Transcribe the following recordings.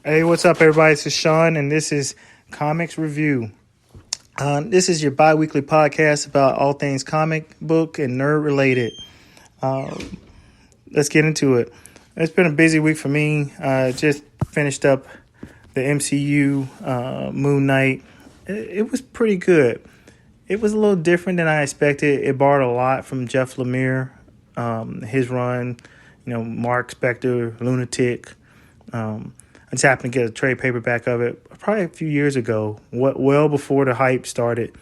Hey, what's up, everybody? This is Sean, and this is Comics Review. This is your bi-weekly podcast about all things comic book and nerd related. Let's get into it. It's been a busy week for me. Just finished up the MCU Moon Knight. It was pretty good. It was a little different than I expected. It borrowed a lot from Jeff Lemire, his run, Mark Spector, Lunatic. I just happened to get a trade paperback of it probably a few years ago, well before the hype started.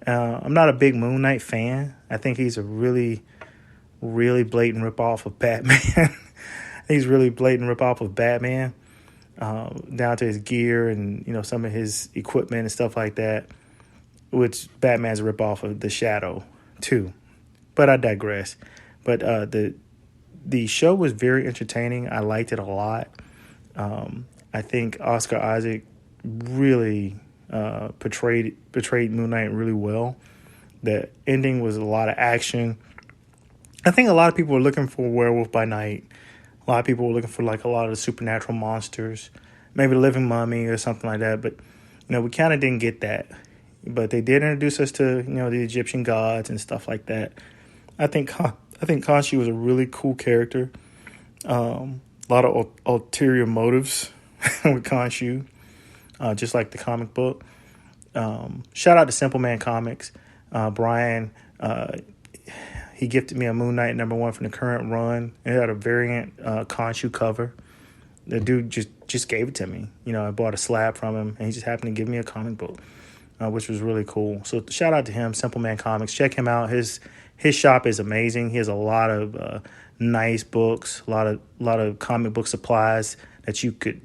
I'm not a big Moon Knight fan. I think he's a really, really blatant ripoff of Batman. He's really blatant ripoff of Batman, down to his gear and some of his equipment and stuff like that, which Batman's a ripoff of The Shadow too. But I digress. But the show was very entertaining. I liked it a lot. I think Oscar Isaac really portrayed Moon Knight really well. The ending was a lot of action. I think a lot of people were looking for Werewolf by Night. A lot of people were looking for like a lot of the supernatural monsters, maybe the Living Mummy or something like that. But we kind of didn't get that. But they did introduce us to the Egyptian gods and stuff like that. I think Khonshu was a really cool character. A lot of ulterior motives with Khonshu, just like the comic book. Shout out to Simple Man Comics. Brian, he gifted me a Moon Knight #1 from the current run. It had a variant Khonshu cover. The dude just gave it to me. I bought a slab from him, and he just happened to give me a comic book, which was really cool. So shout out to him, Simple Man Comics. Check him out. His shop is amazing. He has a lot of nice books, a lot of comic book supplies that you can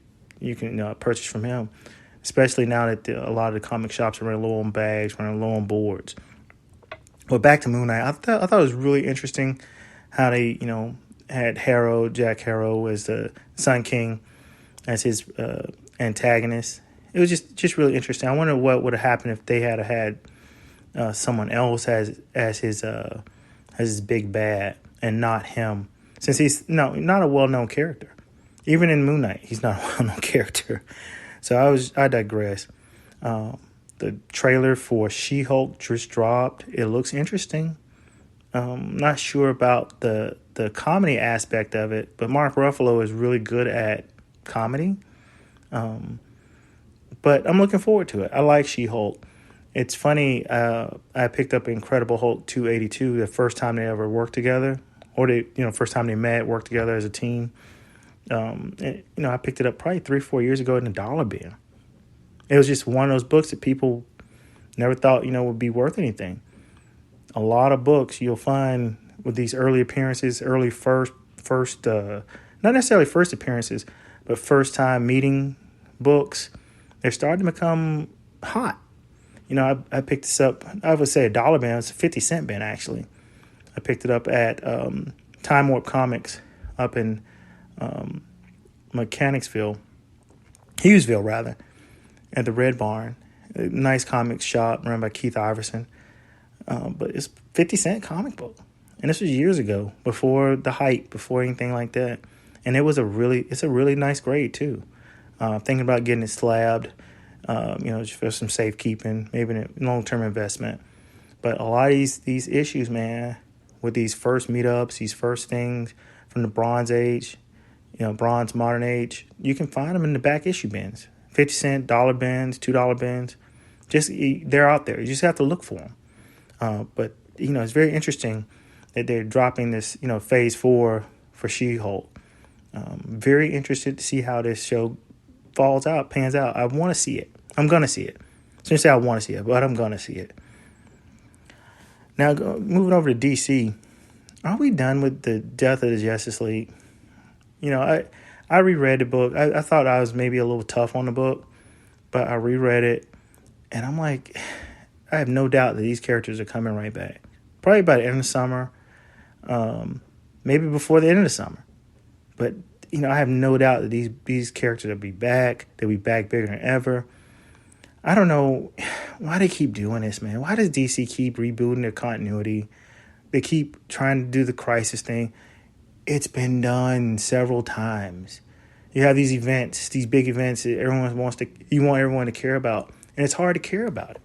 purchase from him, especially now that a lot of the comic shops are running low on bags, running low on boards. But back to Moon Knight, I thought it was really interesting how they had Jack Harrow as the Sun King as his antagonist. It was just really interesting. I wonder what would have happened if they had someone else as his big bad and not him, since he's not a well-known character. Even in Moon Knight, he's not a well-known character. So I digress. The trailer for She-Hulk just dropped. It looks interesting. Not sure about the comedy aspect of it, but Mark Ruffalo is really good at comedy. But I'm looking forward to it. I like She-Hulk. It's funny, I picked up Incredible Hulk 282 the first time they ever worked together, or first time they worked together as a team. I picked it up probably 3-4 years ago in the dollar bin. It was just one of those books that people never thought, would be worth anything. A lot of books you'll find with these early appearances, early first, not necessarily first appearances, but first time meeting books, they're starting to become hot. I picked this up, I would say a dollar bin. It's a 50-cent bin, actually. I picked it up at Time Warp Comics up in Hughesville, at the Red Barn. A nice comics shop run by Keith Iverson. But it's 50-cent comic book. And this was years ago, before the hype, before anything like that. And it's a really nice grade, too. Thinking about getting it slabbed, just for some safekeeping, maybe a long-term investment. But a lot of these issues, man, with these first meetups, these first things from the Bronze Age, Bronze Modern Age, you can find them in the back issue bins. 50-cent, dollar bins, $2 bins. They're out there. You just have to look for them. But it's very interesting that they're dropping this, phase 4 for She-Hulk. Very interested to see how this show pans out. I want to see it. I'm going to see it. I shouldn't say I want to see it, but I'm going to see it. Now, moving over to DC, are we done with the death of the Justice League? I reread the book. I thought I was maybe a little tough on the book, but I reread it, and I'm like, I have no doubt that these characters are coming right back. Probably by the end of the summer, maybe before the end of the summer. But, I have no doubt that these characters will be back. They'll be back bigger than ever. I don't know why they keep doing this, man. Why does DC keep rebooting their continuity? They keep trying to do the crisis thing. It's been done several times. You have these events, these big events that you want everyone to care about, and it's hard to care about it.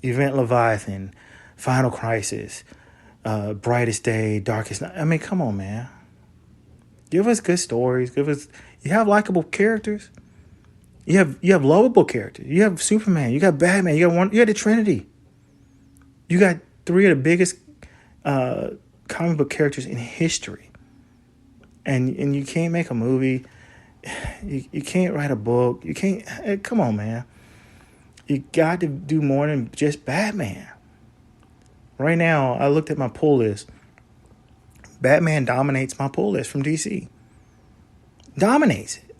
Event Leviathan, Final Crisis, Brightest Day, Darkest Night. I mean, come on, man. Give us good stories. You have likable characters. You have lovable characters. You have Superman. You got Batman. You got the Trinity. You got three of the biggest comic book characters in history. And you can't make a movie. You can't write a book. You can't. Come on, man. You got to do more than just Batman. Right now, I looked at my pull list. Batman dominates my pull list from DC. Dominates it.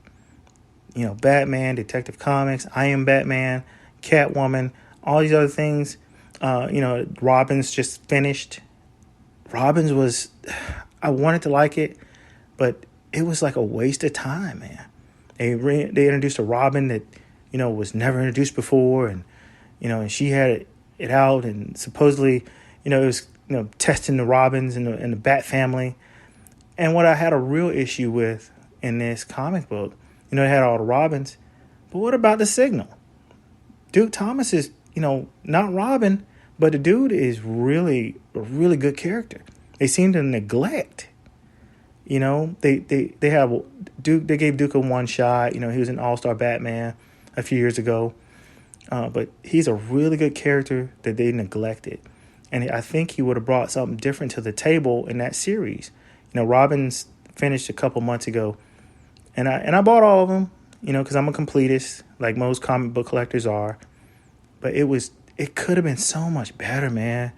You know, Batman, Detective Comics, I Am Batman, Catwoman, all these other things. Robin's just finished. Robin's was, I wanted to like it, but it was like a waste of time, man. They introduced a Robin that, was never introduced before, and she had it out, and supposedly, it was, testing the Robins in the Bat family. And what I had a real issue with in this comic book, it had all the Robins, but what about the Signal? Duke Thomas is, not Robin, but the dude is really a really good character. They seem to neglect, they have Duke. They gave Duke a one shot. He was an all-star Batman a few years ago, but he's a really good character that they neglected. And I think he would have brought something different to the table in that series. Robin's finished a couple months ago, and I bought all of them, because I'm a completist, like most comic book collectors are. But it could have been so much better, man.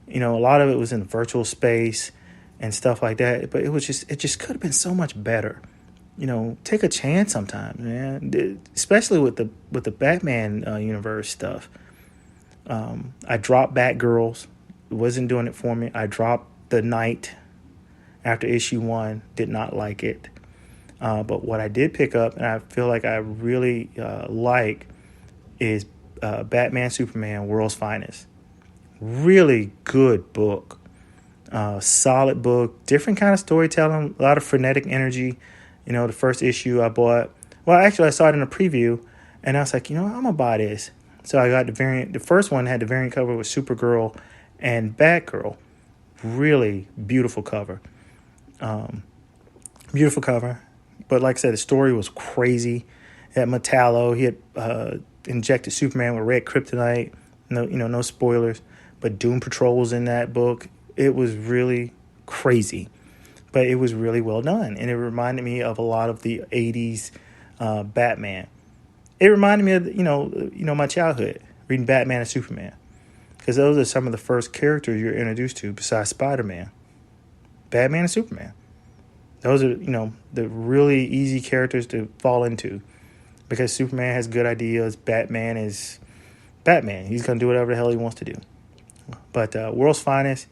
A lot of it was in virtual space and stuff like that. But it just could have been so much better. Take a chance sometimes, man. Especially with the Batman universe stuff. I dropped Batgirls. It wasn't doing it for me. I dropped The Knight after issue 1. Did not like it. But what I did pick up, and I feel like I really like, is Batman Superman World's Finest. Really good book. Solid book. Different kind of storytelling. A lot of frenetic energy. The first issue I bought. Well, actually, I saw it in a preview, and I was like, I'm going to buy this. So I got the variant. The first one had the variant cover with Supergirl and Batgirl. Really beautiful cover. Beautiful cover. But like I said, the story was crazy. It had Metallo. He had injected Superman with red kryptonite. No spoilers. But Doom Patrol was in that book. It was really crazy. But it was really well done. And it reminded me of a lot of the 80s Batman. It reminded me of, my childhood, reading Batman and Superman. Because those are some of the first characters you're introduced to besides Spider-Man. Batman and Superman. Those are, the really easy characters to fall into. Because Superman has good ideas. Batman is Batman. He's going to do whatever the hell he wants to do. But World's Finest,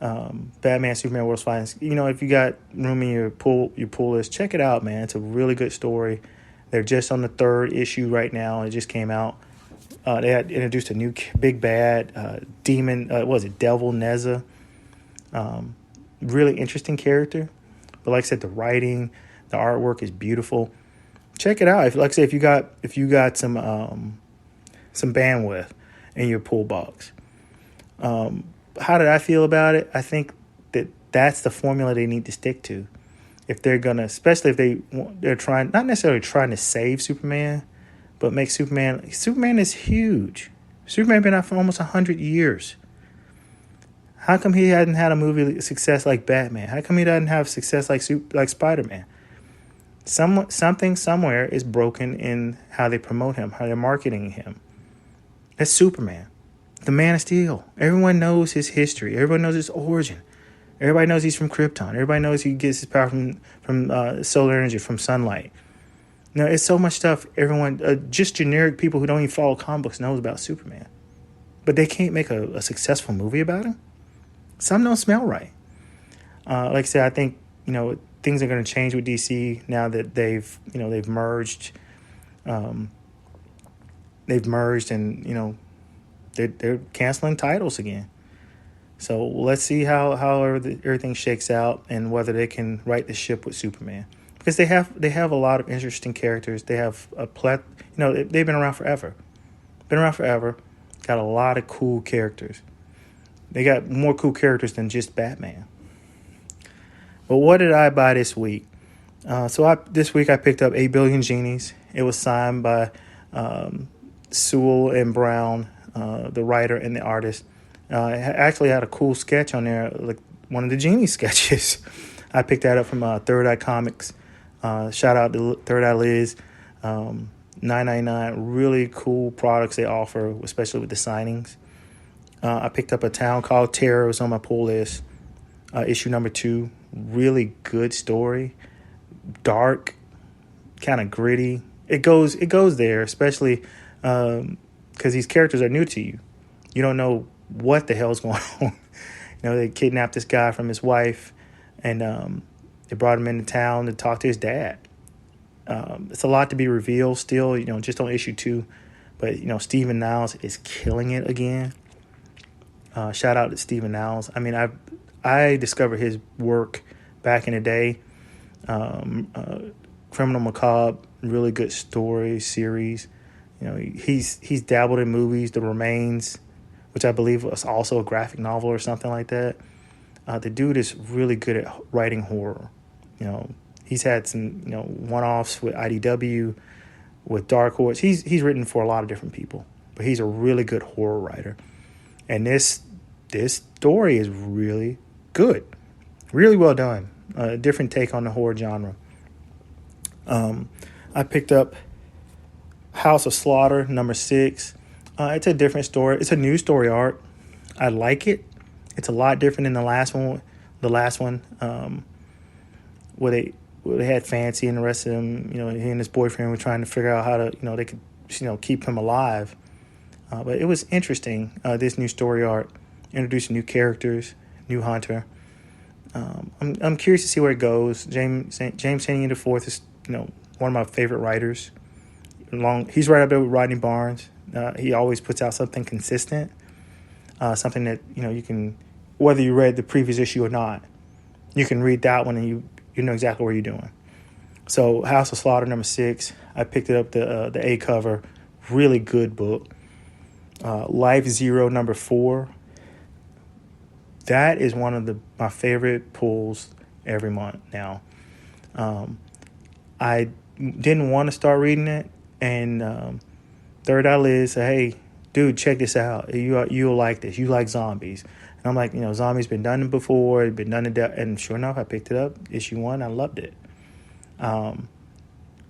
Batman, Superman, World's Finest. If you got room in your pool list, check it out, man. It's a really good story. They're just on the 3rd issue right now. It just came out. They had introduced a new big bad demon. Devil Neza. Really interesting character. But like I said, the writing, the artwork is beautiful. Check it out. If you got some bandwidth in your pool box. How did I feel about it? I think that's the formula they need to stick to. If they're gonna, especially if they're trying, not necessarily trying to save Superman, but make Superman is huge. Superman been out for almost 100 years. How come he hadn't had a movie success like Batman? How come he doesn't have success like Spider-Man? Something somewhere is broken in how they promote him, how they're marketing him. That's Superman, the Man of Steel. Everyone knows his history. Everyone knows his origin. Everybody knows he's from Krypton. Everybody knows he gets his power from solar energy, from sunlight. It's so much stuff everyone, just generic people who don't even follow comic books, knows about Superman. But they can't make a successful movie about him. Some don't smell right. Like I said, I think, things are going to change with DC now that they've merged. They've merged and, they're canceling titles again. So let's see how everything shakes out and whether they can right the ship with Superman. because they have a lot of interesting characters. They have they've been around forever. Been around forever. Got a lot of cool characters. They got more cool characters than just Batman. But what did I buy this week? This week I picked up 8 Billion Genies. It was signed by Sewell and Brown, the writer and the artist. It actually had a cool sketch on there, like one of the Genie sketches. I picked that up from Third Eye Comix. Shout out to Third Eye Liz. $9.99. Really cool products they offer, especially with the signings. I picked up A Town Called Terror. It was on my pull list. Issue number 2. Really good story. Dark, kind of gritty. It goes there, especially because these characters are new to you. You don't know what the hell's going on. They kidnapped this guy from his wife, and they brought him into town to talk to his dad. It's a lot to be revealed still, just on issue 2. But, Stephen Niles is killing it again. Shout out to Stephen Niles. I mean, I discovered his work back in the day. Criminal Macabre, really good story series. He's dabbled in movies, The Remains, which I believe was also a graphic novel or something like that. The dude is really good at writing horror. He's had some one-offs with IDW, with Dark Horse. He's written for a lot of different people, but he's a really good horror writer. And this story is really good, really well done. A different take on the horror genre. I picked up House of Slaughter number 6. It's a different story. It's a new story arc. I like it. It's a lot different than the last one. Where they had Fancy and the rest of them. He and his boyfriend were trying to figure out how to they could keep him alive. But it was interesting. This new story arc, introducing new characters, new hunter. I'm curious to see where it goes. James Tynion IV is one of my favorite writers. He's right up there with Rodney Barnes. He always puts out something consistent, something that you can, whether you read the previous issue or not, you can read that one and you know exactly what you're doing. So House of Slaughter number 6, I picked it up the A cover, really good book. Life Zero number 4. That is one of my favorite pulls every month now. I didn't want to start reading it, and Third Eye Liz said, "Hey, dude, check this out. You'll like this. You like zombies." And I'm like, zombies been done before. It's been done to death. And sure enough, I picked it up. Issue 1, I loved it.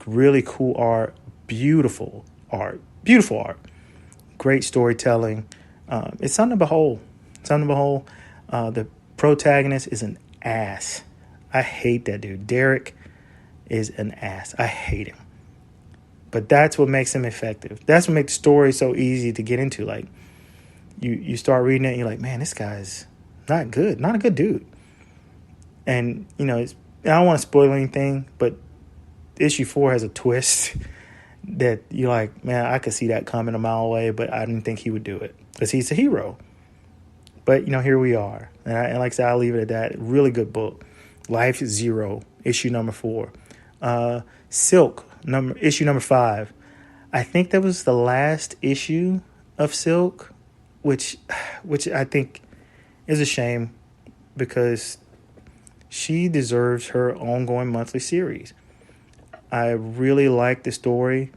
Really cool art. Beautiful art. Great storytelling. It's something to behold. The protagonist is an ass. I hate that dude. Derek is an ass. I hate him. But that's what makes him effective. That's what makes the story so easy to get into. Like, you start reading it and you're like, man, this guy's not good. Not a good dude. And, I don't want to spoil anything, but issue 4 has a twist that you're like, man, I could see that coming a mile away, but I didn't think he would do it because he's a hero. But, here we are. And like I said, I'll leave it at that. Really good book. Life Zero, issue number 4. Silk, issue number 5. I think that was the last issue of Silk, which I think is a shame because she deserves her ongoing monthly series. I really liked the story.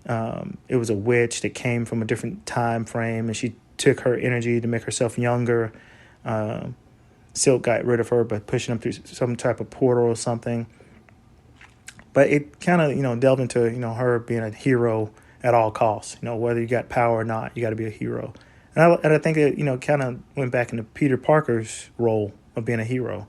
It was a witch that came from a different time frame, and she took her energy to make herself younger. Silk got rid of her by pushing them through some type of portal or something. But it kind of, delved into, her being a hero at all costs. Whether you got power or not, you got to be a hero. And I think it, kind of went back into Peter Parker's role of being a hero.